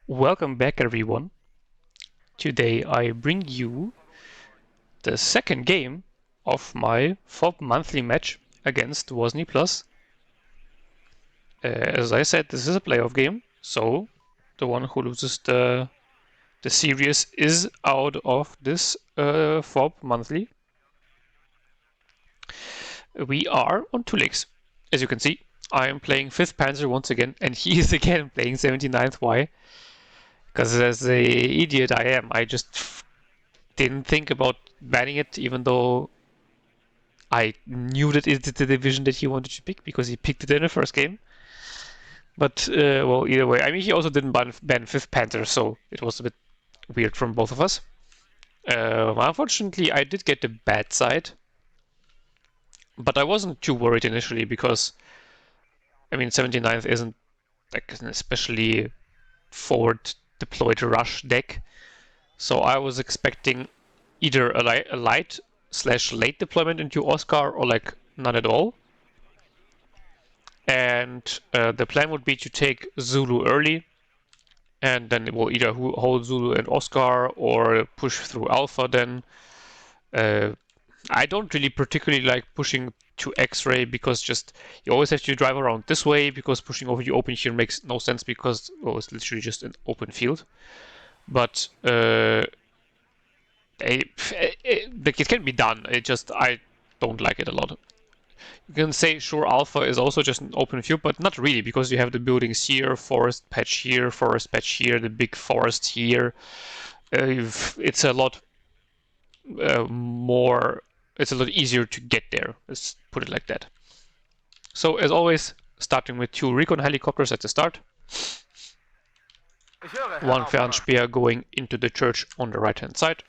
Welcome back, everyone. Today I bring you the second game of my FOB monthly match against Wazneeplus. As I said, this is a playoff game, so the one who loses the series is out of this FOB monthly. We are on 2 legs. As you can see, I am playing 5th Panzer once again, and he is again playing 79th Y. Because as the idiot I am, I just didn't think about banning it, even though I knew that it's the division that he wanted to pick because he picked it in the first game. But, well, either way. I mean, he also didn't ban 5th Panther, so it was a bit weird from both of us. Unfortunately, I did get the bad side. But I wasn't too worried initially because, I mean, 79th isn't like an especially forward deployed rush deck. So I was expecting either a light / late deployment into Oscar or like none at all. And the plan would be to take Zulu early, and then it will either hold Zulu and Oscar or push through Alpha then. I don't really particularly like pushing to X-Ray because just you always have to drive around this way because pushing over the open here makes no sense because it's literally just an open field. But it can be done. I don't like it a lot. You can say, sure, Alpha is also just an open field, but not really, because you have the buildings here, forest patch here, the big forest here. It's a lot it's a lot easier to get there, let's put it like that. So, as always, starting with 2 recon helicopters at the start. 1 Fernspeer going into the church on the right-hand side.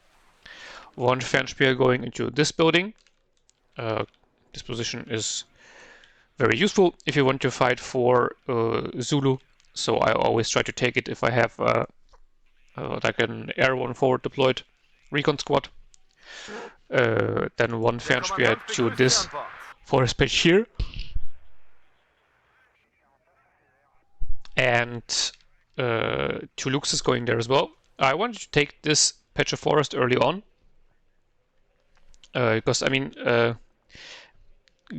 1 Fernspeer going into this building. This position is very useful if you want to fight for Zulu. So I always try to take it if I have like an airborne forward deployed recon squad. Then 1 Fernspeer to this forest patch here. And 2 Lux is going there as well. I wanted to take this patch of forest early on. Because, I mean,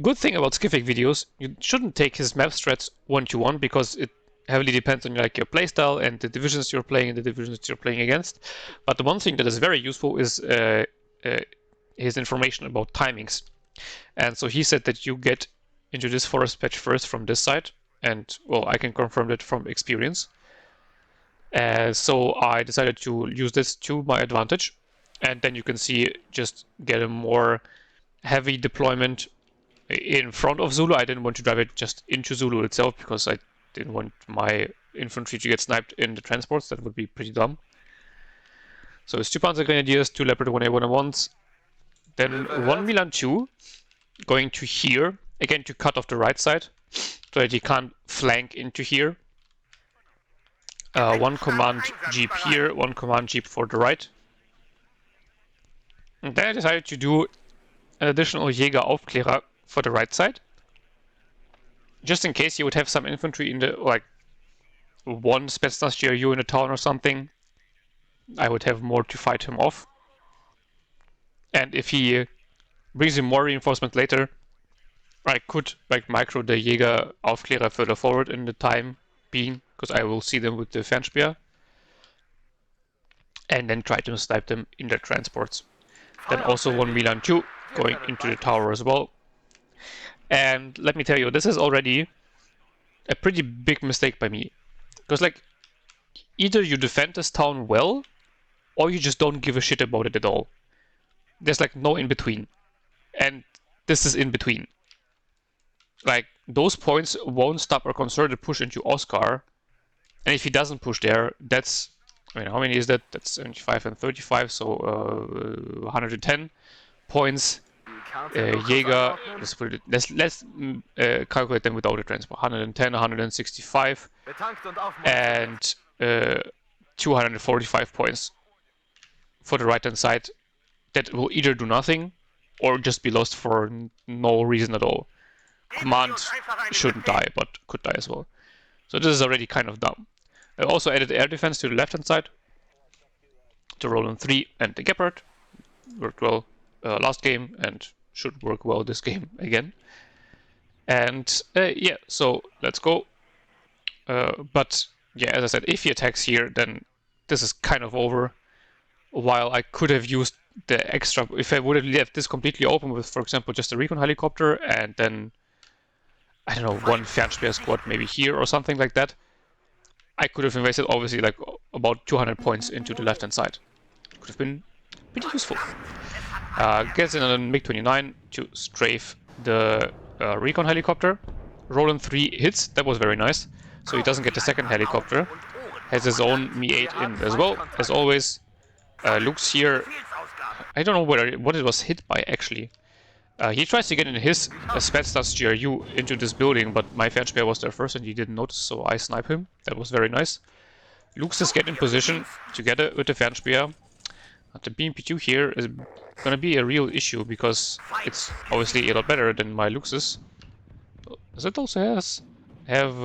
good thing about Skific videos, you shouldn't take his map strats 1-to-1 because it heavily depends on like your playstyle and the divisions you're playing and the divisions you're playing against. But the one thing that is very useful is his information about timings. And so he said that you get into this forest patch first from this side, and well, I can confirm that from experience. So I decided to use this to my advantage, and then you can see just get a more heavy deployment in front of Zulu. I didn't want to drive it just into Zulu itself because I didn't want my infantry to get sniped in the transports. That would be pretty dumb. So it's 2 Panzer Grenadiers, 2 Leopard 1A101s, then 1 Milan 2 going to here, again to cut off the right side, so that he can't flank into here. 1 command jeep here, 1 command jeep for the right. And then I decided to do an additional Jäger Aufklärer for the right side, just in case you would have some infantry in the, like, 1 Spetsnaz GRU in the town or something. I would have more to fight him off. And if he brings in more reinforcement later, I could like micro the Jäger Aufklärer further forward in the time being, because I will see them with the Fernspeer, and then try to snipe them in their transports. Then also 1 Milan 2 going into the tower as well. And let me tell you, this is already a pretty big mistake by me. Because like, either you defend this town well, or you just don't give a shit about it at all. There's like no in between. And this is in between. Like, those points won't stop a concerted push into Oscar. And if he doesn't push there, that's, I mean, how many is that? That's 75 and 35, so 110 points. Jäger, let's calculate them without the transport. 110, 165, and 245 points for the right hand side. That will either do nothing or just be lost for no reason at all. Command shouldn't die, but could die as well. So this is already kind of dumb. I also added air defense to the left-hand side to Roland 3 and the Gepard. Worked well last game and should work well this game again. And yeah, so let's go. But yeah, as I said, if he attacks here, then this is kind of over. While I could have used the extra, if I would have left this completely open with, for example, just a recon helicopter and then, I don't know, one Fernspeer squad maybe here or something like that, I could have invested obviously like about 200 points into the left-hand side. Could have been pretty useful. Gets in on MiG-29 to strafe the recon helicopter. Roland 3 hits, that was very nice. So he doesn't get the second helicopter. Has his own Mi-8 in as well, as always. Looks here, I don't know what it was hit by actually. He tries to get in his Spetsnaz GRU into this building, but my Fernspeer was there first and he didn't notice, so I snipe him. That was very nice. Luxus get in position together with the Fernspeer. The BMP2 here is gonna be a real issue because it's obviously a lot better than my Luxus. Does it also have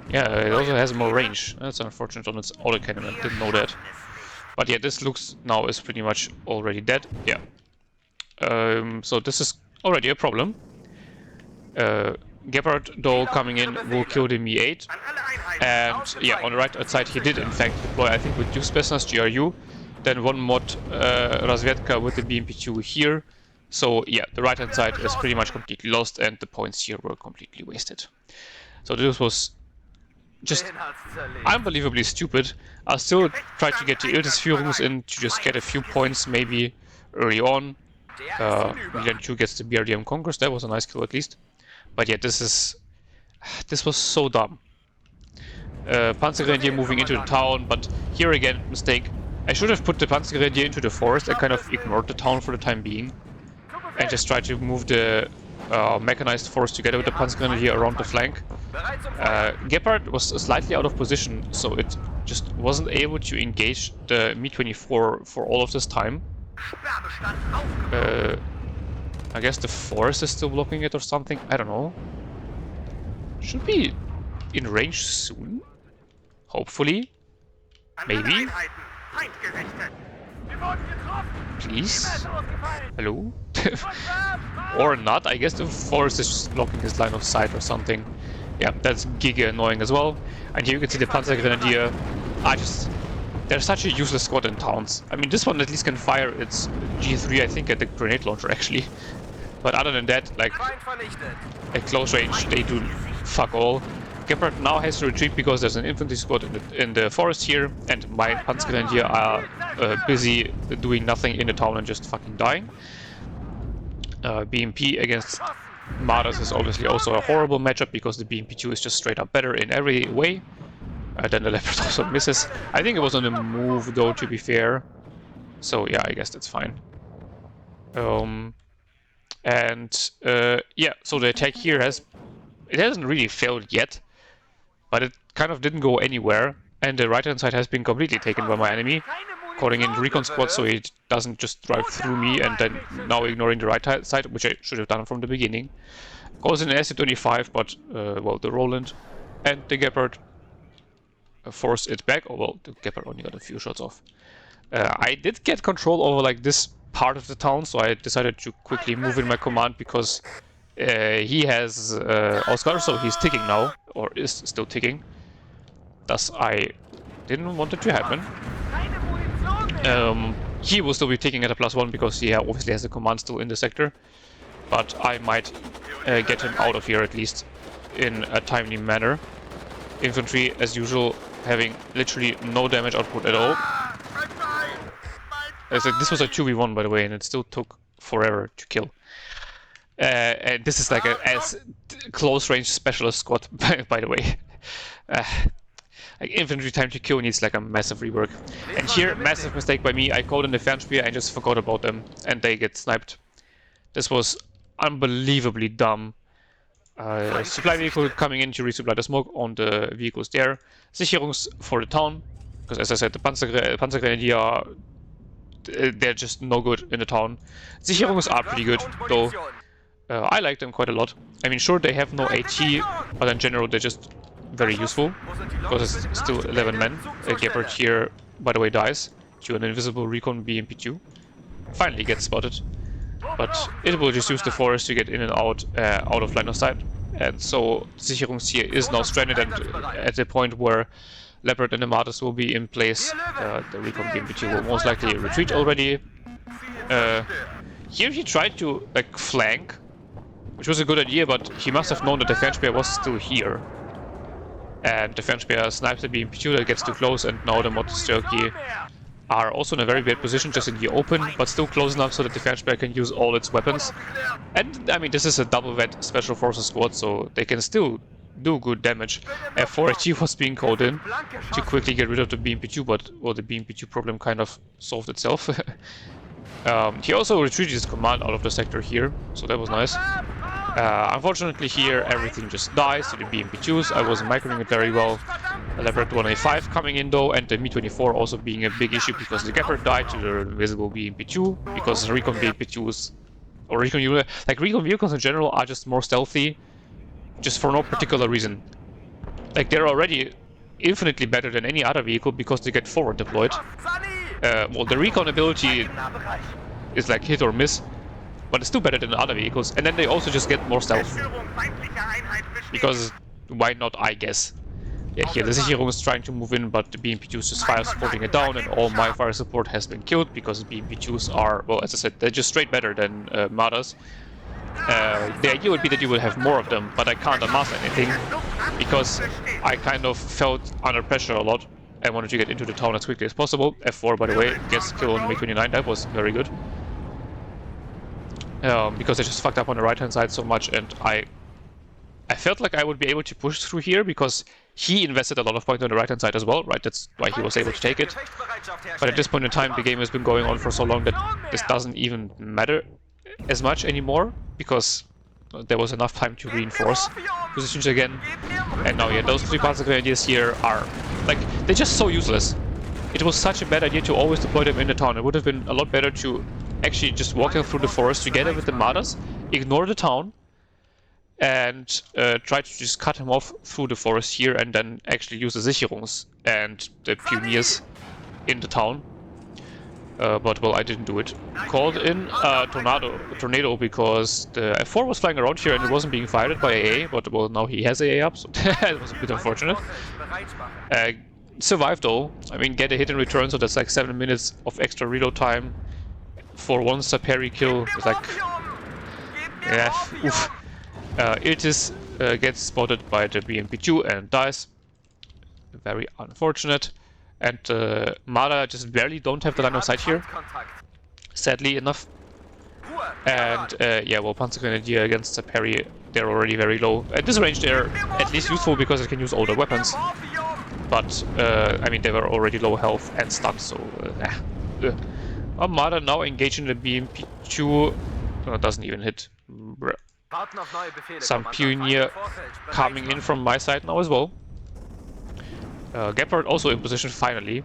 yeah, it also has more range. That's unfortunate on its autocannon, I didn't know that. But yeah, this Lux now is pretty much already dead. Yeah. So this is already a problem. Gepard, though, coming in will kill the Mi-8. And yeah, on the right side he did in fact deploy, I think, with two Spetsnaz GRU. Then one mod Razvedka with the BMP2 here. So yeah, the right hand side is pretty much completely lost and the points here were completely wasted. So this was just unbelievably stupid. I still tried to get the Iltis-Führungs in to just get a few points maybe early on. Milan 2 gets the BRDM Conquest, that was a nice kill at least. But yeah, this was so dumb. Panzergrenadier moving into the town, but here again, mistake. I should have put the Panzergrenadier into the forest. I kind of ignored the town for the time being. And just tried to move the mechanized force together with the Panzergrenadier around the flank. Gepard was slightly out of position, so it just wasn't able to engage the Mi-24 for all of this time. I guess the forest is still blocking it or something, I don't know. Should be in range soon? Hopefully? Maybe? Please? Hello? Or not, I guess the forest is just blocking his line of sight or something. Yeah, that's giga annoying as well. And here you can see the Panzergrenadier. They're such a useless squad in towns. I mean, this one at least can fire its G3, I think, at the grenade launcher actually. But other than that, like, at close range, they do fuck all. Gepard now has to retreat because there's an infantry squad in the forest here, and my Panzergrenadier are busy doing nothing in the town and just fucking dying. BMP against Marder is obviously also a horrible matchup because the BMP2 is just straight up better in every way. Then the Leopard also misses. I think it was on the move though, to be fair. So yeah, I guess that's fine. Yeah, so the attack here hasn't really failed yet, but it kind of didn't go anywhere, and the right hand side has been completely taken by my enemy, calling in recon squad so it doesn't just drive through me and then now ignoring the right side, which I should have done from the beginning. Goes in an SC-25, but well, the Roland and the Gepard force it back. Oh well, the Gepard only got a few shots off. I did get control over like this part of the town, so I decided to quickly move in my command because he has Oscar, so he's ticking now, or is still ticking. Thus, I didn't want it to happen. He will still be ticking at a +1 because he obviously has the command still in the sector, but I might get him out of here at least in a timely manner. Infantry, as usual, having literally no damage output at all. This was a 2v1, by the way, and it still took forever to kill. And this is like a as close range specialist squad, by the way. Like infantry time to kill needs like a massive rework. And here, massive mistake by me. I called in the Fernspeer and just forgot about them, and they get sniped. This was unbelievably dumb. Supply vehicle coming in to resupply the smoke on the vehicles there. Sicherungs for the town, because as I said, the Panzergrenadier, they're just no good in the town. Sicherungs are pretty good, though. I like them quite a lot. I mean, sure, they have no AT, but in general, they're just very useful, because it's still 11 men. Gebhardt here, by the way, dies to an invisible recon BMP2. Finally gets spotted, but it will just use the forest to get in and out of line of sight. And so Sicherungs here is now stranded and at the point where Leopard and the Martyrs will be in place. The recon BMP2 will most likely retreat already. Here he tried to like flank, which was a good idea, but he must have known that the Fernspeer was still here. And the Fernspeer snipes the BMP2 that gets too close, and now the Motorsturki are also in a very bad position, just in the open, but still close enough so that the Fernspeer can use all its weapons. And I mean, this is a double vet special forces squad, so they can still do good damage. F4AT was being called in to quickly get rid of the BMP2, but well, the BMP2 problem kind of solved itself. He also retreated his command out of the sector here, so that was nice. Unfortunately here everything just dies to the BMP2s. I wasn't microing it very well. The Leopard 1A5 coming in though, and the Mi-24 also being a big issue because the Gepard died to the invisible BMP2, because recon BMP2s, or recon units, like recon vehicles in general, are just more stealthy, just for no particular reason. Like, they're already infinitely better than any other vehicle because they get forward deployed. Well, the recon ability is like hit or miss, but it's still better than other vehicles, and then they also just get more stealth. Because why not, I guess. Yeah, here the Sicherung is trying to move in, but the BMP2 is just fire supporting it down, and all my fire support has been killed because the BMP2s are, well, as I said, they're just straight better than Martyrs. The idea would be that you would have more of them, but I can't amass anything because I kind of felt under pressure a lot. I wanted to get into the town as quickly as possible. F4, by the way, gets killed on Mi-29. That was very good. Because I just fucked up on the right-hand side so much, and I felt like I would be able to push through here because he invested a lot of points on the right-hand side as well, right? That's why he was able to take it. But at this point in time, the game has been going on for so long that this doesn't even matter as much anymore, because there was enough time to reinforce positions again. And now, yeah, those 3 Panzer Grenadiers here are, like, they're just so useless. It was such a bad idea to always deploy them in the town. It would have been a lot better to actually just walk them through the forest together with the Martyrs, ignore the town, and try to just cut him off through the forest here, and then actually use the Sicherungs and the Pioneers in the town. But, well, I didn't do it. Called in Tornado because the F4 was flying around here and it wasn't being fired by AA, but, well, now he has AA up, so that was a bit unfortunate. Survived though. I mean, get a hit in return, so that's like 7 minutes of extra reload time for one Saperi kill. It's like, yeah, oof. Iltis gets spotted by the BMP2 and dies. Very unfortunate. And Mara just barely don't have the line of sight here, sadly enough. And yeah, well, Panzer Grenadier against Saperi, they're already very low. At this range, they're at least useful because it can use older weapons. But I mean, they were already low health and stuck, so Armada now engaging the BMP2. Doesn't even hit. Some Pioneer coming in from my side now as well. Gepard also in position finally.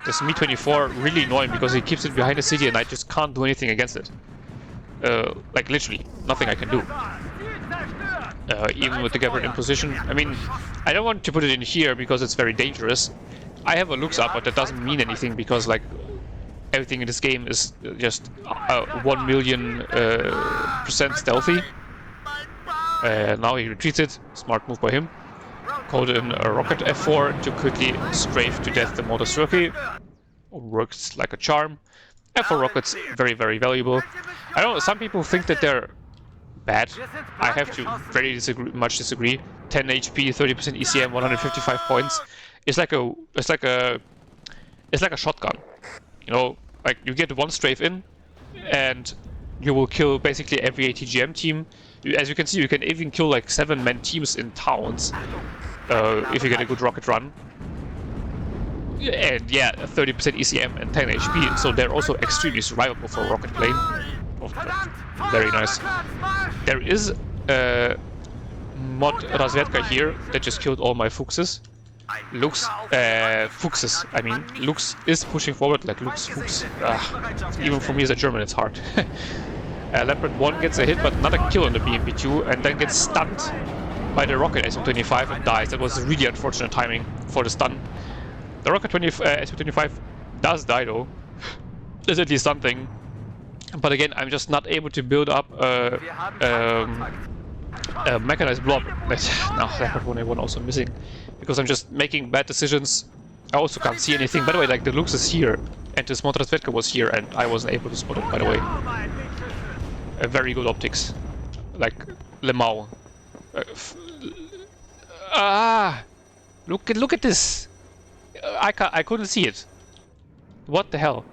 This Mi-24 really annoying because he keeps it behind the city and I just can't do anything against it. Like literally, nothing I can do. Even with the Gepard in position. I mean, I don't want to put it in here because it's very dangerous. I have a looks up, but that doesn't mean anything because like everything in this game is just 1,000,000% stealthy. Now he retreats it. Smart move by him. Called in a rocket F4 to quickly strafe to death the Motorsturki. Works like a charm. F4 rockets, very, very valuable. I don't know, some people think that they're bad. I have to very much disagree. 10 HP, 30% ECM, 155 points. It's like a shotgun. You know, like you get one strafe in, and you will kill basically every ATGM team. As you can see, you can even kill like 7-man teams in towns if you get a good rocket run. And yeah, 30% ECM and 10 HP, so they're also extremely survivable for a rocket plane. Oh, very nice. There is mod Razvedka here that just killed all my Fuchses. Fuchses, I mean. Lux is pushing forward like Fuchs. Even for me as a German, it's hard. Leopard 1 gets a hit, but not a kill on the BMP2, and then gets stunned by the rocket SU-25 and dies. That was really unfortunate timing for the stun. The rocket SU-25 does die though. There's at least something. But again, I'm just not able to build up a mechanized blob. Now that one also missing. Because I'm just making bad decisions. I also can't see anything. By the way, like the Lux is here. And this Montrazvetka was here and I wasn't able to spot it, by the way. A very good optics. Like Lemao. Look at this. I couldn't see it. What the hell?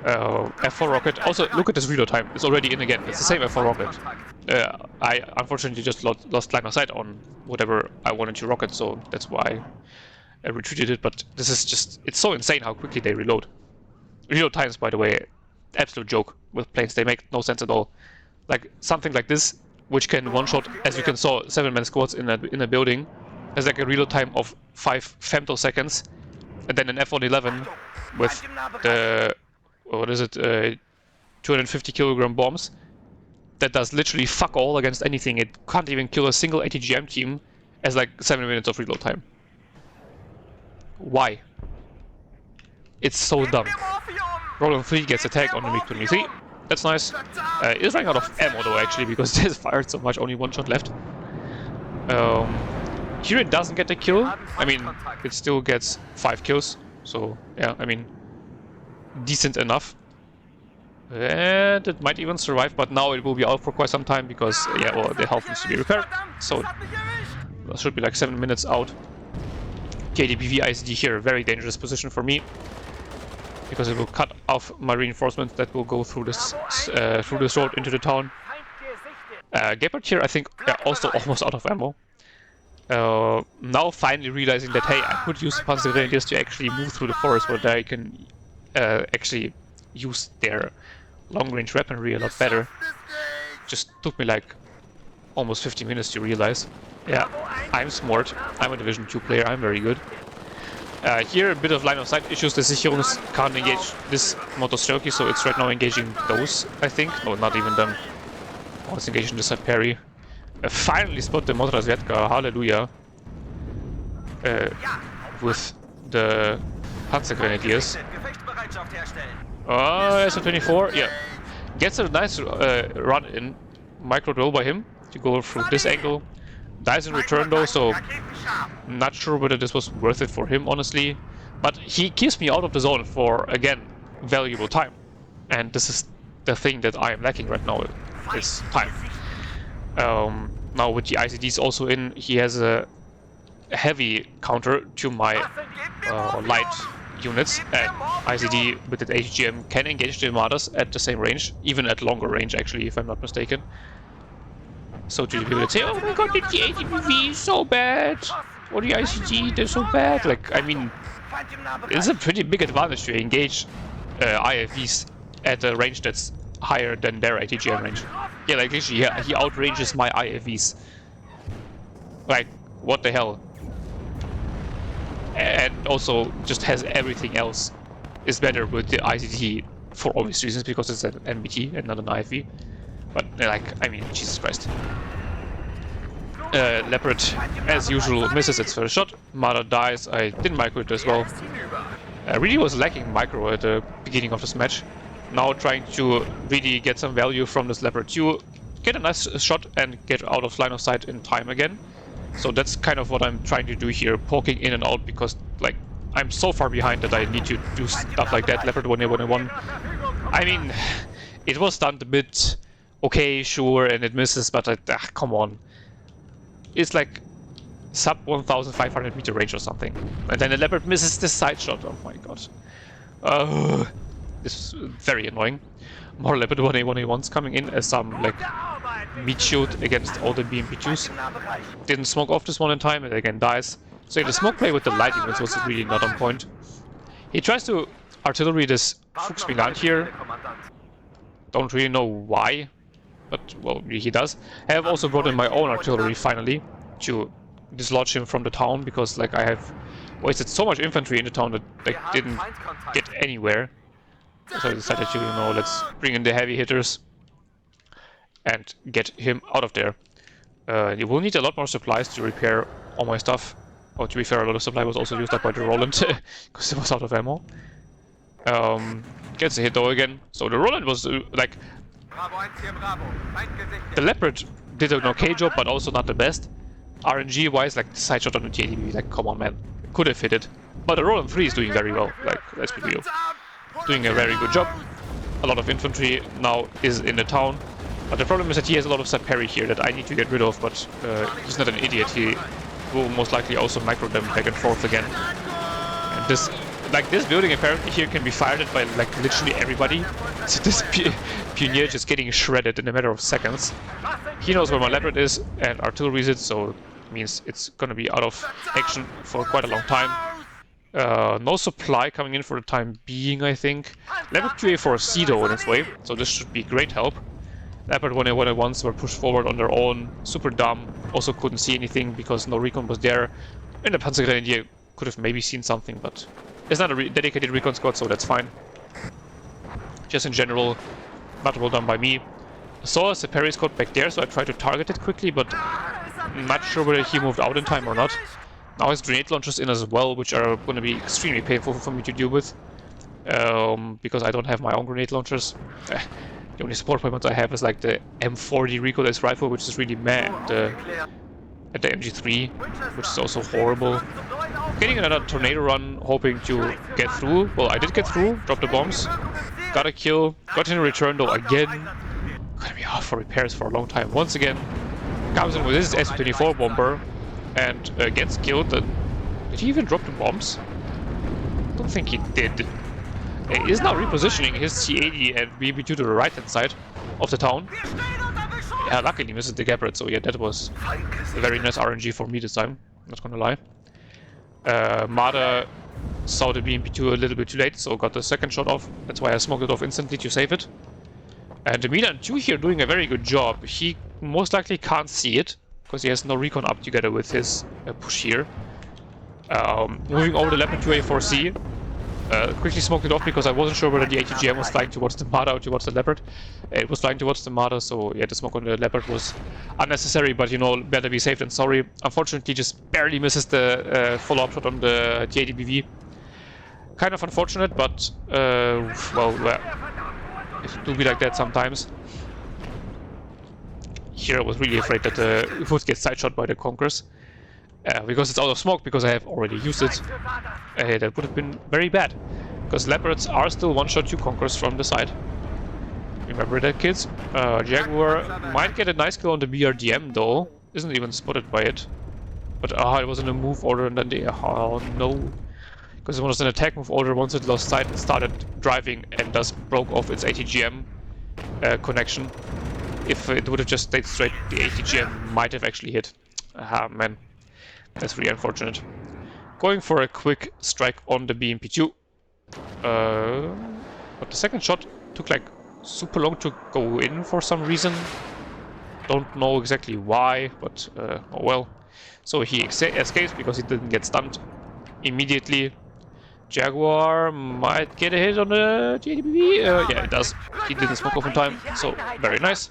F4 rocket. Also, look at this reload time. It's already in again. It's the same F4 rocket. I unfortunately just lost line of sight on whatever I wanted to rocket, so that's why I retreated it. But this is just, it's so insane how quickly they reload. Reload times, by the way, absolute joke with planes. They make no sense at all. Like something like this, which can one-shot, as you can saw, 7-man squads in a building, has like a reload time of 5 femtoseconds, and then an F111 with the, what is it, 250 kilogram bombs that does literally fuck all against anything. It can't even kill a single ATGM team as like 7 minutes of reload time. Why? It's so dumb. Roland 3 gets attacked on the MiG-23. That's nice. It is running out of ammo though, actually, because it has fired so much, only one shot left. Here it doesn't get a kill. I mean, it still gets 5 kills. So, yeah, I mean, decent enough. And it might even survive, but now it will be out for quite some time because, yeah, well, the health needs to be repaired. So, that should be like 7 minutes out. KDPV ICD here, very dangerous position for me. Because it will cut off my reinforcements that will go through this road into the town. Gepard here, I think, also almost out of ammo. Now finally realizing that, hey, I could use the Panzer Grenadiers to actually move through the forest where they can actually use their long-range weaponry a lot better. Just took me like almost 50 minutes to realize. Yeah, I'm smart. I'm a Division 2 player, I'm very good. Here, a bit of line of sight issues. The Sicherungs can't engage this Motostroki, so it's right now engaging those, I think. No, not even them. Oh, it's engaging the side parry. Finally spot the Montrazvetka, hallelujah. With the Panzer Grenadiers. SO-24, yeah. Gets a nice run in. Micro drill by him to go through this angle. Dies in return though, so not sure whether this was worth it for him, honestly. But he keeps me out of the zone for, again, valuable time. And this is the thing that I am lacking right now, is time. Now with the ICDs also in, he has a heavy counter to my light units. And ICD with the HGM can engage the Armadas at the same range, even at longer range actually, if I'm not mistaken. So to the people that say, oh my god, the ATPV is so bad, or the ICG, they're so bad. Like, I mean, it's a pretty big advantage to engage IFVs at a range that's higher than their ATGM range. Yeah, like literally, yeah, he outranges my IFVs. Like, what the hell? And also just has everything else is better with the ICT for obvious reasons, because it's an MBT and not an IFV. But, like, I mean, Jesus Christ. Leopard, as usual, misses its first shot. Mother dies. I didn't micro it as well. I really was lacking micro at the beginning of this match. Now trying to really get some value from this Leopard 2. Get a nice shot and get out of line of sight in time again. So that's kind of what I'm trying to do here, poking in and out, because, like, I'm so far behind that I need to do stuff like that. Leopard 1A1A1. I mean, it was stunned a bit. Okay, sure, and it misses, but come on. It's like sub 1,500 meter range or something. And then the Leopard misses this side shot. Oh my god. This is very annoying. More Leopard 1A1A1s coming in as some, like, meat shield against all the BMP2s. Didn't smoke off this one in time, and again dies. So the smoke play with the light units was really not on point. He tries to artillery this Fuchsmilan here. Don't really know why. But, well, he does. I have also brought in my own artillery, finally, to dislodge him from the town, because, like, I have wasted so much infantry in the town that they didn't get anywhere. So I decided to, you know, let's bring in the heavy hitters and get him out of there. You will need a lot more supplies to repair all my stuff. Oh, to be fair, a lot of supply was also used up by the Roland, because it was out of ammo. Gets a hit though again. So the Roland was like... The Leopard did an okay job, but also not the best. RNG-wise, like the side shot on the JDB, like come on man, could have hit it. But the Roland 3 is doing very well, like let's be real. Doing a very good job. A lot of infantry now is in the town. But the problem is that he has a lot of Saperi here that I need to get rid of, but he's not an idiot. He will most likely also micro them back and forth again. And this, like this building apparently here can be fired at by like literally everybody. So this Pioneer just getting shredded in a matter of seconds. He knows where my Leopard is and artillery is it, so it means it's gonna be out of action for quite a long time. No supply coming in for the time being, I think. Leopard 2A4C though on its way, so this should be great help. Leopard 1A1A1s were pushed forward on their own, super dumb, also couldn't see anything because no recon was there. And the Panzergrenadier could have maybe seen something, but it's not a dedicated recon squad, so that's fine. Just in general, not well done by me. I saw a Saperi squad back there, so I tried to target it quickly, but I'm not sure whether he moved out in time or not. Now his grenade launchers in as well, which are going to be extremely painful for me to deal with. Because I don't have my own grenade launchers. The only support weapons I have is like the M40 recoilless rifle, which is really meh, and the MG3, which is also horrible. Getting another tornado run, hoping to get through. Well, I did get through, dropped the bombs, got a kill, got in a return though again. Gonna be hard for repairs for a long time. Once again, comes in with his S-24 bomber and gets killed. Did he even drop the bombs? I don't think he did. He is now repositioning his T-80 and BB2 to the right hand side of the town. Yeah, luckily missed the Gabbard, so yeah, that was a very nice RNG for me this time, not gonna lie. Marder saw the BMP2 a little bit too late, so got the second shot off. That's why I smoked it off instantly to save it. And the Milan 2 here doing a very good job. He most likely can't see it, because he has no recon up together with his push here. Moving over the Leopard 2A4C. Quickly smoked it off because I wasn't sure whether the ATGM was flying towards the Marder or towards the Leopard. It was flying towards the Marder, so yeah, the smoke on the Leopard was unnecessary, but you know, better be safe than sorry. Unfortunately, just barely misses the follow-up shot on the JDBV. Kind of unfortunate, but well, it do be like that sometimes. Here I was really afraid that it would get side shot by the Conquerors. Because it's out of smoke, because I have already used it. That would have been very bad. Because Leopards are still one-shot 2 Conquerors from the side. Remember that, kids? Jaguar might get a nice kill on the BRDM, though. Isn't even spotted by it. But it was in a move order, and then they... Oh, no. Because it was an attack move order once it lost sight and started driving, and thus broke off its ATGM connection. If it would have just stayed straight, the ATGM might have actually hit. Ah, man. That's really unfortunate. Going for a quick strike on the BMP2. But the second shot took like super long to go in for some reason. Don't know exactly why, but oh well. So he escapes because he didn't get stunned immediately. Jaguar might get a hit on the JDBV. Yeah, it does. He didn't smoke off in time, so very nice.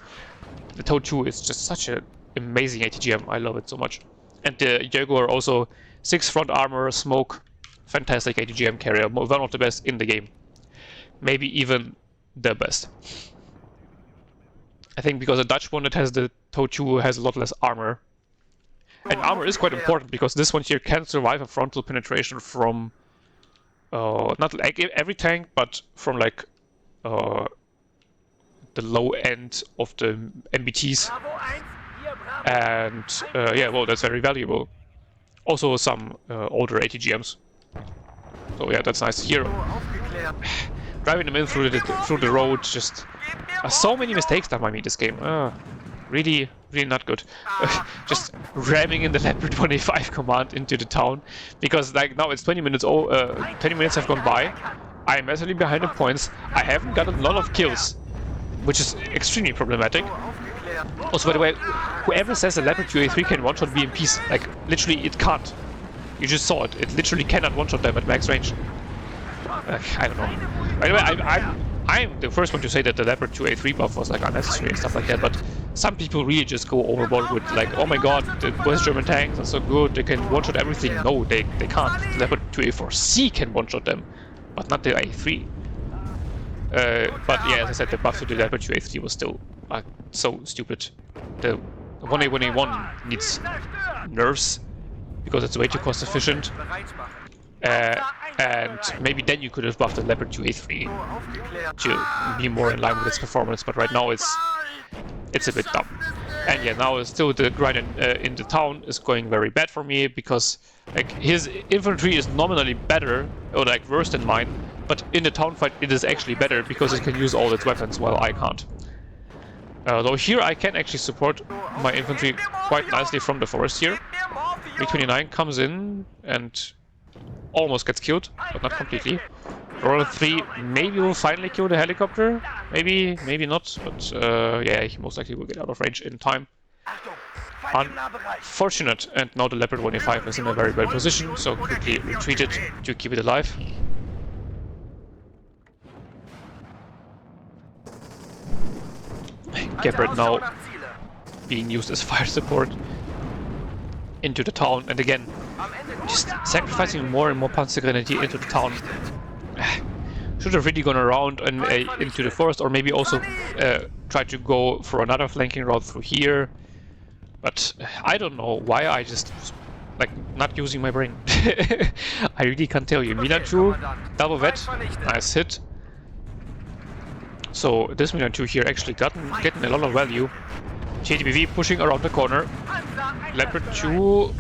The TOW 2 is just such an amazing ATGM. I love it so much. And the Jaguar also 6 front armor, smoke, fantastic ATGM carrier, one of the best in the game. Maybe even the best. I think because the Dutch one that has the TOW 2 has a lot less armor. And armor is quite important because this one here can survive a frontal penetration from not like every tank, but from like the low end of the MBTs. And yeah, well, that's very valuable. Also some older ATGMs. So yeah, that's nice. Here, driving them in through the road, just so many mistakes done by me this game. Really not good. Just ramming in the Leopard 1A5 command into the town, because like now it's 20 minutes. 20 minutes have gone by. I am massively behind in points. I haven't got a lot of kills, which is extremely problematic. Also, by the way, whoever says a Leopard 2A3 can one-shot BMPs, like literally it can't. You just saw it. It literally cannot one-shot them at max range. I don't know. By the way, I'm the first one to say that the Leopard 2A3 buff was like unnecessary and stuff like that, but some people really just go overboard with like, oh my god, the West German tanks are so good, they can one-shot everything. No, they can't. The Leopard 2A4C can one-shot them, but not the A3. But yeah, as I said, the buff to the Leopard 2A3 was still so stupid. The 1A1A1 needs nerfs because it's way too cost efficient. And maybe then you could have buffed the Leopard 2A3 to be more in line with its performance, but right now it's a bit dumb. And yeah, now still the grind in the town is going very bad for me because like his infantry is nominally better or like worse than mine, but in the town fight it is actually better because it can use all its weapons while I can't. Though here I can actually support my infantry quite nicely from the forest here. B29 comes in and almost gets killed, but not completely. Roller 3 maybe will finally kill the helicopter. Maybe not, but yeah, he most likely will get out of range in time. Unfortunate, and now the Leopard 1A5 is in a very bad position, so quickly retreated to keep it alive. Gepard now being used as fire support into the town, and again, just sacrificing more and more Panzergrenadier into the town. Should have really gone around and into the forest, or maybe also try to go for another flanking route through here. But I don't know why I just like not using my brain. I really can't tell you. Mina 2, double vet, nice hit. So this Mina 2 here actually getting a lot of value. JDBV pushing around the corner. Leopard 2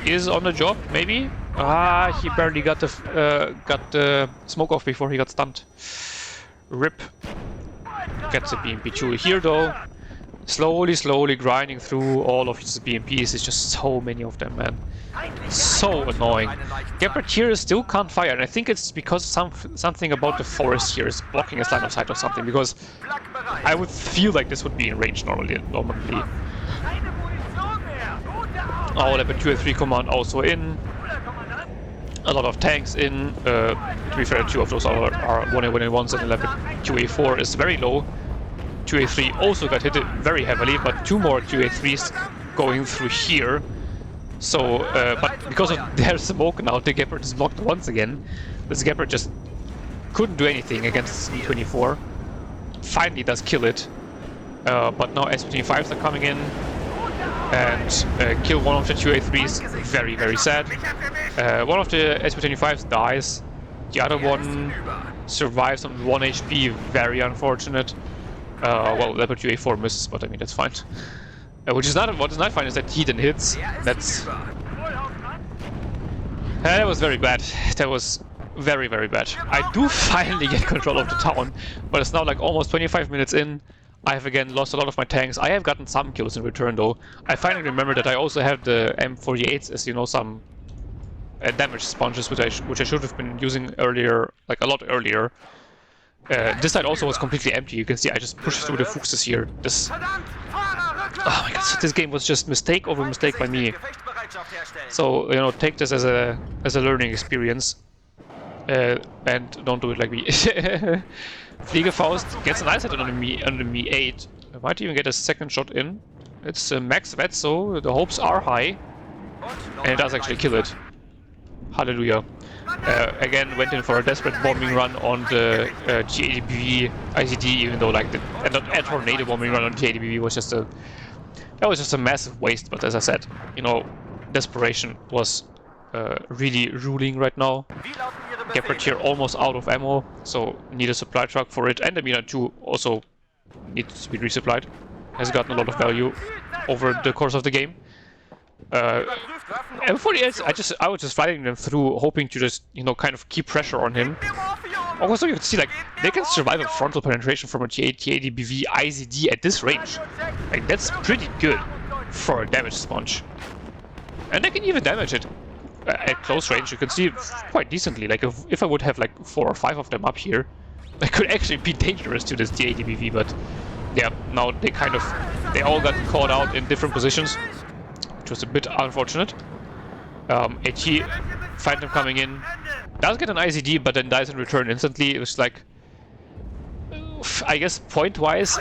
is on the job, maybe. He barely got the smoke off before he got stunned. RIP. Gets the BMP2 here though. Slowly grinding through all of his BMPs. It's just so many of them, man. So annoying. Gepard here still can't fire, and I think it's because something about the forest here is blocking his line of sight or something, because I would feel like this would be in range normally. Oh, Leopard 2 and 3 command also in. A lot of tanks in. To be fair, 2 of those are 1A1A1s, and the Leopard 2A4 is very low. 2A3 also got hit very heavily, but 2 more 2A3s going through here. So, but because of their smoke now, the Gepard is blocked once again. This Gepard just couldn't do anything against C-24. Finally does kill it. But now SP-25s are coming in and kill one of the 2A3s. Very, very sad. One of the SP-25s dies. The other one survives on 1 HP. Very unfortunate. Well, Leopard 2A4 misses, but I mean, that's fine. What is not fine is that he then hits. That was very bad. That was very, very bad. I do finally get control of the town, but it's now like almost 25 minutes in. I have again lost a lot of my tanks. I have gotten some kills in return though. I finally remember that I also have the M48s, as you know, some damage sponges, which I should have been using earlier, like a lot earlier. This side also was completely empty. You can see I just pushed through the Fuchses here. Oh my god, so this game was just mistake over mistake by me. So, you know, take this as a learning experience. And don't do it like me. Fliegefaust gets a nice hit on the Me 8. I might even get a second shot in. It's max vet, so the hopes are high. And it does actually kill it. Hallelujah. Again, went in for a desperate bombing run on the GADBV ICD, even though like a tornado bombing run on GADBV was just a massive waste. But as I said, you know, desperation was really ruling right now. Gepard here almost out of ammo, so need a supply truck for it, and the Mina 2 also needs to be resupplied. Has gotten a lot of value over the course of the game. M48s, I was just fighting them through, hoping to just, you know, kind of keep pressure on him. Also, you can see, like, they can survive a frontal penetration from a GADBV ICD at this range. Like, that's pretty good for a damage sponge. And they can even damage it at close range. You can see it quite decently. Like, if I would have, like, 4 or 5 of them up here, that could actually be dangerous to this GADBV, but yeah, now they all got caught out in different positions, which was a bit unfortunate. AT, Phantom coming in, does get an ICD, but then dies in return instantly. It was like, I guess point-wise,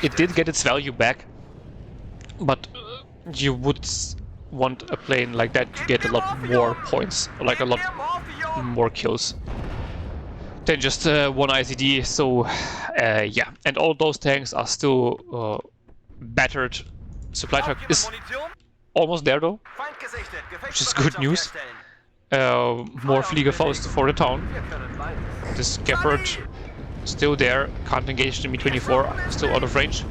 it did get its value back, but you would want a plane like that to get a lot more points, like a lot more kills than just one ICD. So yeah, and all those tanks are still battered. Supply truck is almost there though, which is good news. More Fliegerfaust for the town. This Gepard still there, can't engage the Mi-24, still out of range.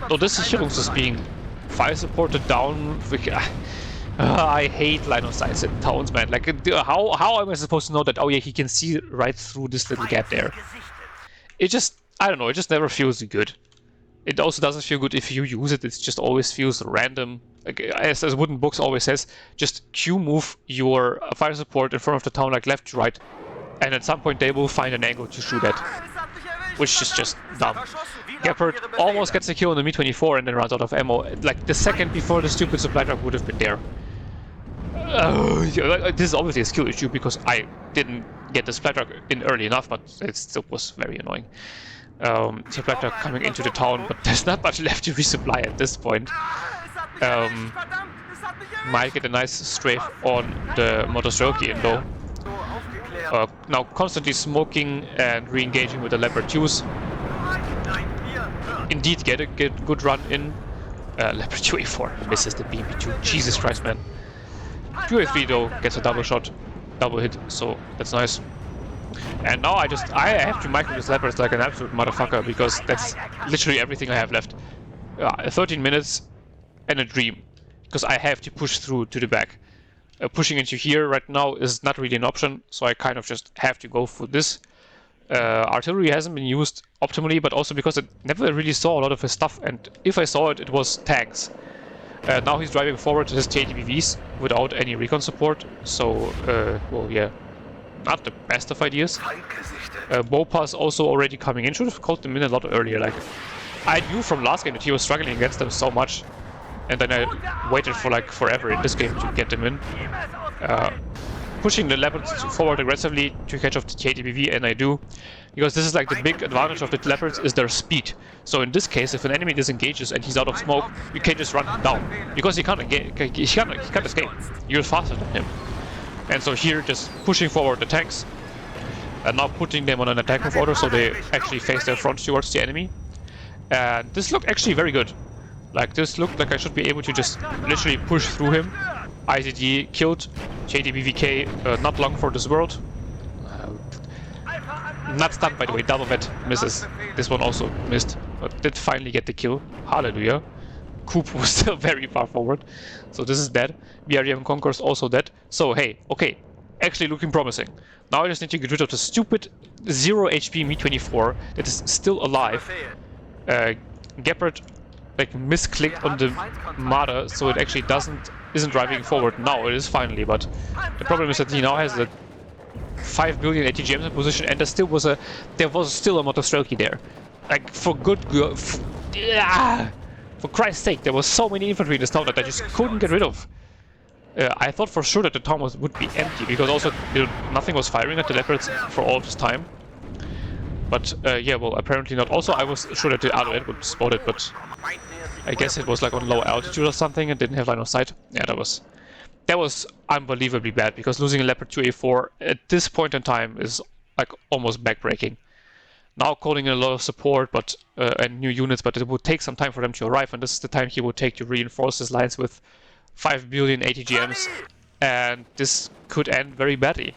Though this Sicherungs is being fire supported down. I hate line of sight in towns, man. Like, how am I supposed to know that, oh yeah, he can see right through this little gap there? It just, I don't know, it just never feels good. It also doesn't feel good if you use it, it just always feels random. Like, as Wooden Books always says, just Q-move your fire support in front of the town, like left to right, and at some point they will find an angle to shoot at. Which is just dumb. Gepard almost gets a kill on the Mi-24 and then runs out of ammo, like the second before the stupid supply truck would have been there. This is obviously a skill issue because I didn't get the supply truck in early enough, but it still was very annoying. Supply truck coming into the town, but there's not much left to resupply at this point. Might get a nice strafe on the Motostrelki in though. Now constantly smoking and re-engaging with the Leopard 2s. Indeed get a good run in. Leopard 2A4 misses the BMP2. Jesus Christ, man. 2A3 though gets a double shot, double hit, so that's nice. And now I have to micro this Leopard like an absolute motherfucker because that's literally everything I have left. 13 minutes and a dream, because I have to push through to the back. Pushing into here right now is not really an option, so I kind of just have to go for this. Artillery hasn't been used optimally, but also because I never really saw a lot of his stuff, and if I saw it, it was tanks. Now he's driving forward to his TATBVs without any recon support, so, well, yeah, not the best of ideas. Bopa's also already coming in, should have called them in a lot earlier. Like, I knew from last game that he was struggling against them so much, and then I waited for like forever in this game to get them in. Pushing the Leopards forward aggressively to catch off the TATBV, and I do, because this is like the big advantage of the Leopards is their speed. So in this case, if an enemy disengages and he's out of smoke, you can just run him down, because he can't escape. You're faster than him. And so here, just pushing forward the tanks, and now putting them on an attack move order so they actually face their front towards the enemy. And this looked actually very good. Like, this looked like I should be able to just literally push through him. ICD killed, JDBVK not long for this world. Not stunned, by the way, double vet misses. This one also missed, but did finally get the kill. Hallelujah. Coop was still very far forward, so this is dead. BRDM Concourse also dead. So hey, okay, actually looking promising. Now I just need to get rid of the stupid 0 HP Mi-24 that is still alive. Gepard like misclicked on the Marder, so it actually isn't driving forward. Now it is finally, but the problem is that he now has a 5 billion ATGMs in position, and there was still a Motostrelki there. Like, for Christ's sake, there was so many infantry in this town that I just couldn't get rid of. I thought for sure that the town would be empty, because also nothing was firing at the Leopards for all this time. But yeah, well, apparently not. Also, I was sure that the Alouette would spot it, but I guess it was like on low altitude or something and didn't have line of sight. Yeah, that was unbelievably bad, because losing a Leopard 2A4 at this point in time is like almost backbreaking. Now calling in a lot of support and new units, but it would take some time for them to arrive, and this is the time he would take to reinforce his lines with 5 billion ATGMs, and this could end very badly.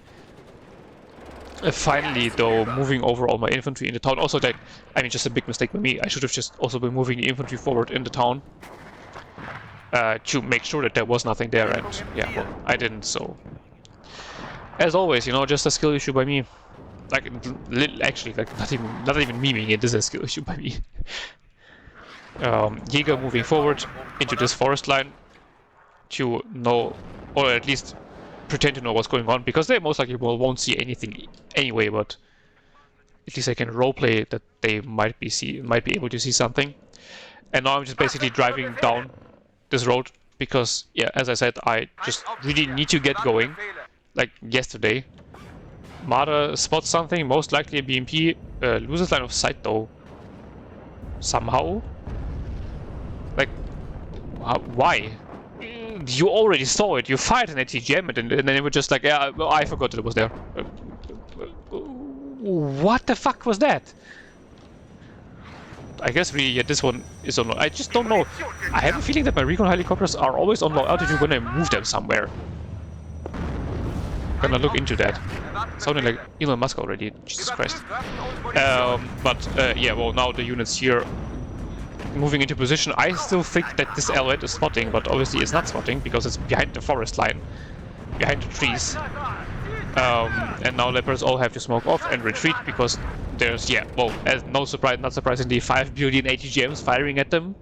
Finally, though, moving over all my infantry in the town. Also, like, I mean, just a big mistake by me. I should have just also been moving the infantry forward in the town to make sure that there was nothing there, and yeah, well, I didn't, so... As always, you know, just a skill issue by me. Like, actually, like, not even memeing it, this is a skill issue by me. Jäger moving forward into this forest line to know, or at least pretend to know what's going on, because they most likely won't see anything anyway, but at least I can roleplay that they might be able to see something. And now I'm just basically driving down this road, because, yeah, as I said, I just really need to get going, like yesterday. Marder spots something, most likely a BMP, loses line of sight though, somehow. Like, Why? You already saw it. You fired an ATGM and then it was just like, yeah, well, I forgot that it was there. What the fuck was that? I guess really, yeah, this one is on low. I just don't know. I have a feeling that my recon helicopters are always on low altitude when I move them somewhere. Gonna look into that. Sounding like Elon Musk already. Jesus Christ. Yeah, well, now the units here moving into position. I still think that this L8 is spotting, but obviously it's not spotting because it's behind the forest line, behind the trees. And now Leopards all have to smoke off and retreat because there's, yeah, well, as no surprise, not surprisingly, 5 billion ATGMs firing at them.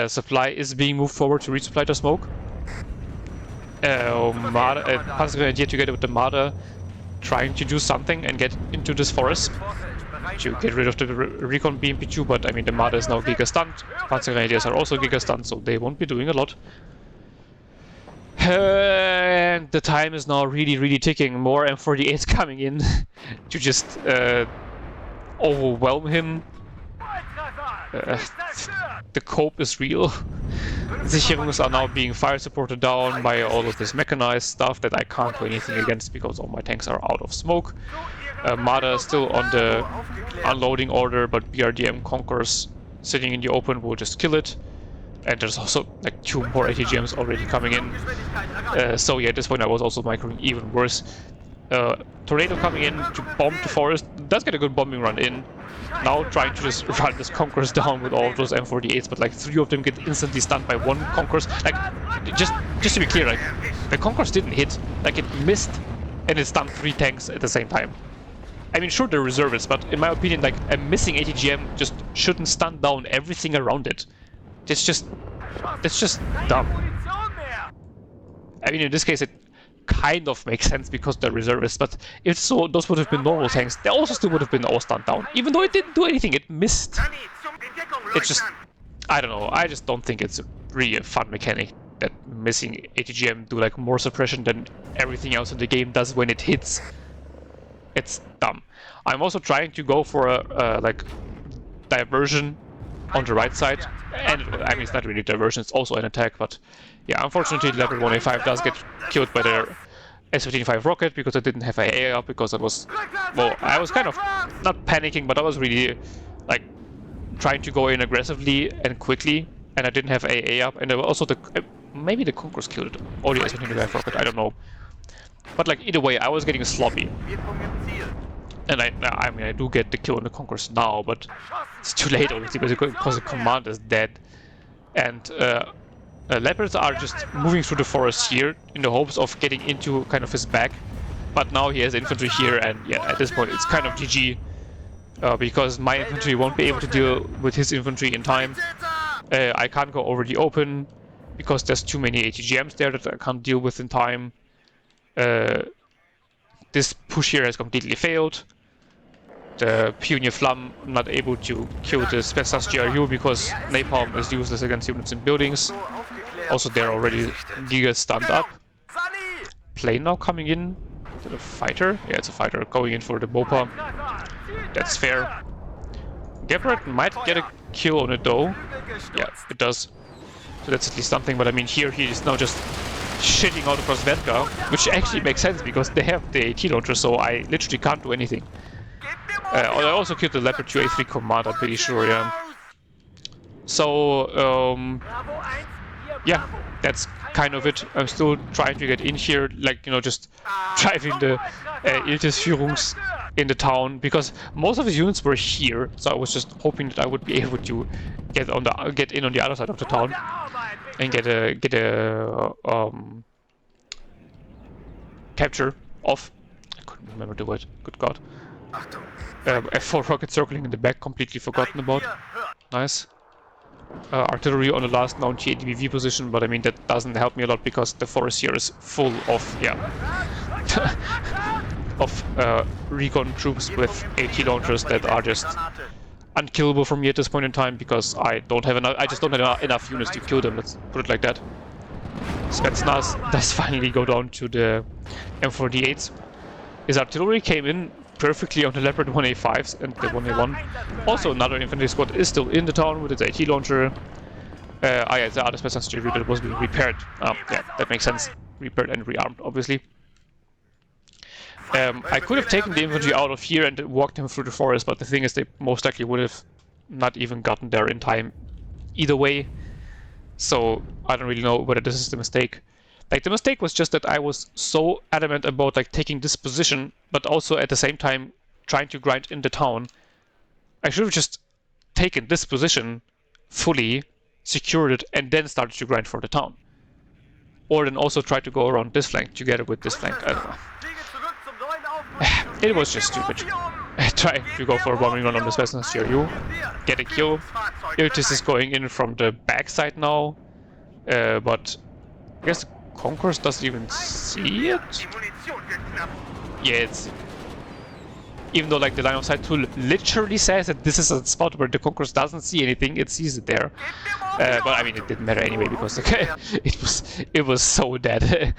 Supply is being moved forward to resupply the smoke. Panzergrenadier together with the Marder trying to do something and get into this forest to get rid of the recon BMP2, but I mean the Marder is now Giga stunned. Panzergrenadiers are also Giga stunned, so they won't be doing a lot. And the time is now really ticking. More M48s coming in to just overwhelm him. The cope is real. Sicherungs are now being fire supported down by all of this mechanized stuff that I can't do anything against because all my tanks are out of smoke. Marder is still on the unloading order, but BRDM Conquerors sitting in the open will just kill it. And there's also like 2 more ATGMs already coming in. So yeah, at this point I was also microing even worse. Tornado coming in to bomb the forest. Does get a good bombing run in. Now trying to just run this Conquerors down with all of those M48s, but like 3 of them get instantly stunned by 1 Conquerors. Like, just to be clear, like, the Conquerors didn't hit. Like, it missed and it stunned 3 tanks at the same time. I mean, sure, they're reservists, but in my opinion, like, a missing ATGM just shouldn't stun down everything around it. That's just dumb. I mean, in this case, it kind of makes sense because they're reservists, but if so, those would have been normal tanks. They also still would have been all stunned down. Even though it didn't do anything, it missed. It's just, I don't know, I just don't think it's really a fun mechanic that missing ATGM do like more suppression than everything else in the game does when it hits. It's dumb. I'm also trying to go for a like diversion on the right side, and I mean it's not really diversion, it's also an attack, but yeah, unfortunately Leopard 1A5 does get killed by their S-15 rocket because I didn't have AA up, because I was, well, I was kind of not panicking, but I was really like trying to go in aggressively and quickly, and I didn't have AA up, and also maybe the Conquerors killed it, or the S-15 rocket, I don't know. But like either way, I was getting sloppy. And I mean, I do get the kill on the Conquerors now, but it's too late, obviously, because the command is dead. And Leopards are just moving through the forest here in the hopes of getting into kind of his back. But now he has infantry here, and yeah, at this point it's kind of GG. Because my infantry won't be able to deal with his infantry in time. I can't go over the open, because there's too many ATGMs there that I can't deal with in time. This push here has completely failed. The Pioneer Flam not able to kill the Spetsnaz GRU because napalm is useless against units in buildings. Also, they're already giga stunned up. Plane now coming in. Is it a fighter? Yeah, it's a fighter going in for the Bopa. That's fair. Gepard might get a kill on it though. Yeah, it does. So that's at least something, but I mean here he is now just shitting out across Vedka, which actually makes sense because they have the AT launcher, so I literally can't do anything. I also killed the Leopard 2A3 command, I'm pretty sure, yeah. So, yeah, that's kind of it. I'm still trying to get in here, like, you know, just driving the Iltis-Führungs in the town, because most of his units were here, so I was just hoping that I would be able to get in on the other side of the town and get a capture off. I couldn't remember the word. Good God. F4 rocket circling in the back, completely forgotten about. Nice. Artillery on the last known TADBV position, but I mean that doesn't help me a lot because the forest here is full of, yeah, of recon troops with AT launchers that are just unkillable for me at this point in time because I don't have enough. I just don't have enough units to kill them. Let's put it like that. Spetsnaz does finally go down to the M48s. His artillery came in perfectly on the Leopard 1A5s and the 1A1. Also, another infantry squad is still in the town with its AT launcher. Yeah, the other special steel rebuild was being repaired. Yeah, that makes sense. Repaired and rearmed, obviously. I could have taken the infantry out of here and walked him through the forest, but the thing is, they most likely would have not even gotten there in time either way. So I don't really know whether this is the mistake. Like, the mistake was just that I was so adamant about like taking this position, but also at the same time trying to grind in the town. I should have just taken this position fully, secured it, and then started to grind for the town. Or then also try to go around this flank together with this flank. I don't know. It was just stupid. Trying to go for a bombing run on this Western CRU. Get a kill. Iltis is going in from the backside now. But I guess Concourse doesn't even see it? Yeah, it's... Even though like the line of sight tool literally says that this is a spot where the Concourse doesn't see anything, it sees it there. But I mean, it didn't matter anyway because it was so dead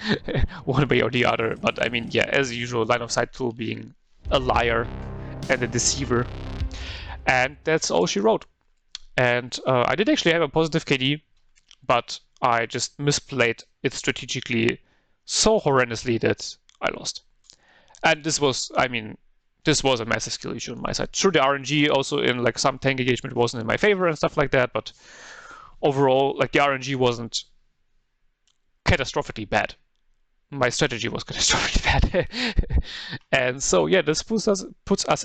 one way or the other. But I mean, yeah, as usual, line of sight tool being a liar and a deceiver, and that's all she wrote. And I did actually have a positive KD, but I just misplayed it strategically so horrendously that I lost. And this was, I mean, this was a massive skill issue on my side. Sure, the RNG also in like some tank engagement wasn't in my favor and stuff like that, but overall, like the RNG wasn't catastrophically bad. My strategy was catastrophically bad. And so yeah, this puts us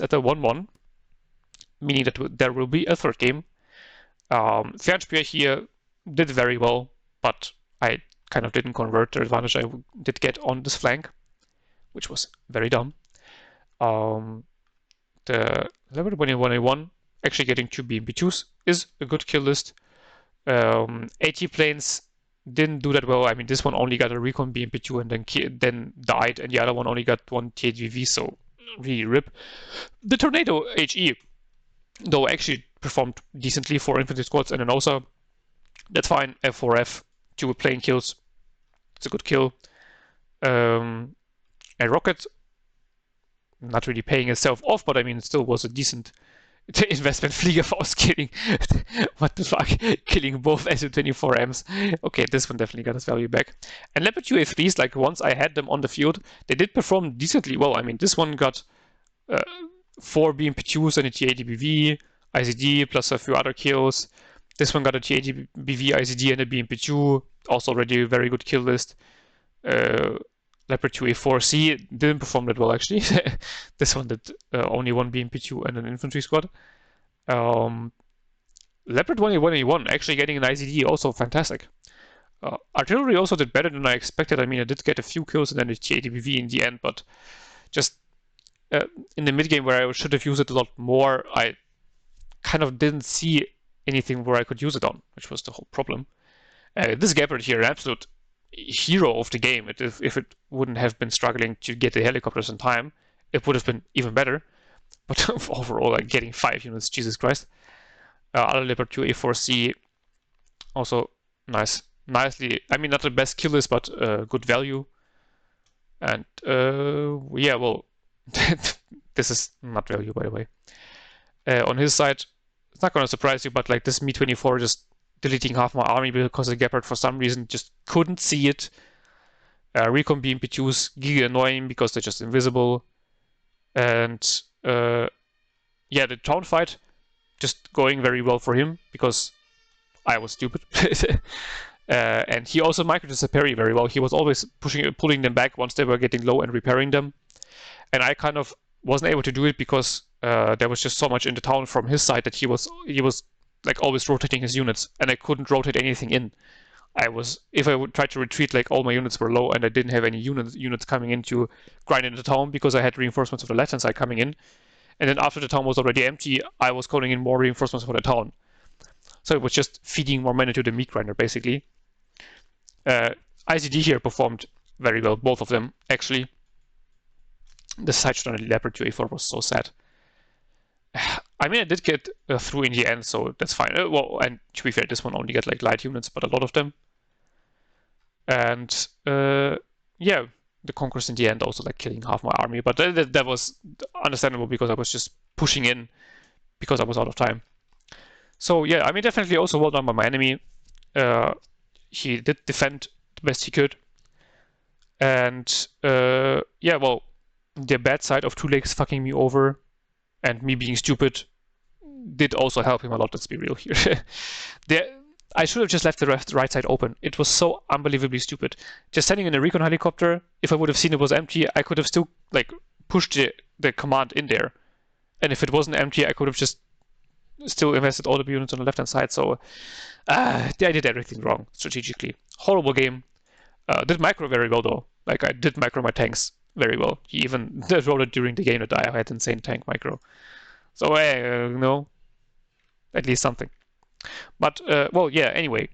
at a 1-1, meaning that there will be a third game. Fernspiel here did very well, but I kind of didn't convert the advantage I did get on this flank, which was very dumb. The level 21A1 actually getting 2 BMP2s is a good kill list. AT planes didn't do that well. I mean, this one only got a recon BMP2 and then died, and the other one only got 1 THVV, so really rip. The Tornado HE, though, actually performed decently for infantry squads and an OSA. That's fine. F4F, 2 plane kills. It's a good kill. And Rocket, not really paying itself off, but I mean, it still was a decent investment. Fliegerfaust killing, what the fuck, killing both SU-24Ms. Okay, this one definitely got his value back. And Leopard UA3s, like once I had them on the field, they did perform decently well. I mean, this one got 4 BMP2s and a TADBV, ICD, plus a few other kills. This one got a TADBV, ICD, and a BMP2, also already a very good kill list. Leopard 2A4C didn't perform that well, actually. This one did only 1 BMP2 and an infantry squad. Leopard 1A1A1 actually getting an ICD, also fantastic. Artillery also did better than I expected. I mean, I did get a few kills and then a TADBV in the end, but just in the mid game where I should have used it a lot more, I kind of didn't see anything where I could use it on, which was the whole problem. This Gabbard here, an absolute hero of the game. If it wouldn't have been struggling to get the helicopters in time, it would have been even better. But overall, like getting 5 units, Jesus Christ. Other Leopard 2A4C, also nicely. I mean, not the best kill list, but good value. And yeah, well, this is not value, by the way. On his side, it's not going to surprise you, but like this Mi-24 just deleting half my army because the Gepard for some reason just couldn't see it. Recon BMP2s, giga annoying because they're just invisible. And yeah, the town fight just going very well for him because I was stupid. And he also microed the parry very well. He was always pulling them back once they were getting low and repairing them. And I kind of wasn't able to do it because there was just so much in the town from his side that he was like always rotating his units, and I couldn't rotate anything in. If I would try to retreat, like all my units were low, and I didn't have any units coming in to grind into the town because I had reinforcements of the left-hand side coming in. And then after the town was already empty, I was calling in more reinforcements for the town. So it was just feeding more mana to the meat grinder, basically. ICD here performed very well, both of them, actually. The sideshot on the Leopard 2A4 was so sad. I mean, I did get through in the end, so that's fine. Well, and to be fair, this one only got like light units, but a lot of them. And yeah, the Conquerors in the end also like killing half my army, but that was understandable because I was just pushing in because I was out of time. So yeah, I mean, definitely also well done by my enemy. he did defend the best he could. And yeah, well, the bad side of 2legs fucking me over and me being stupid did also help him a lot, let's be real here. I should have just left the right side open. It was so unbelievably stupid. Just sending in a recon helicopter, if I would have seen it was empty, I could have still like pushed the command in there. And if it wasn't empty, I could have just still invested all the units on the left-hand side. So I did everything wrong strategically. Horrible game. Did micro very well though. Like I did micro my tanks very well. He even wrote it during the game that I had insane tank micro. So at least something. But well, yeah. Anyway,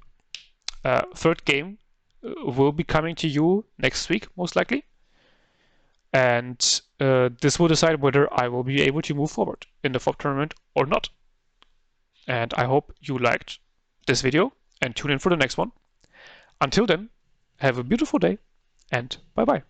third game will be coming to you next week, most likely, and this will decide whether I will be able to move forward in the FOB tournament or not. And I hope you liked this video and tune in for the next one. Until then, have a beautiful day and bye bye.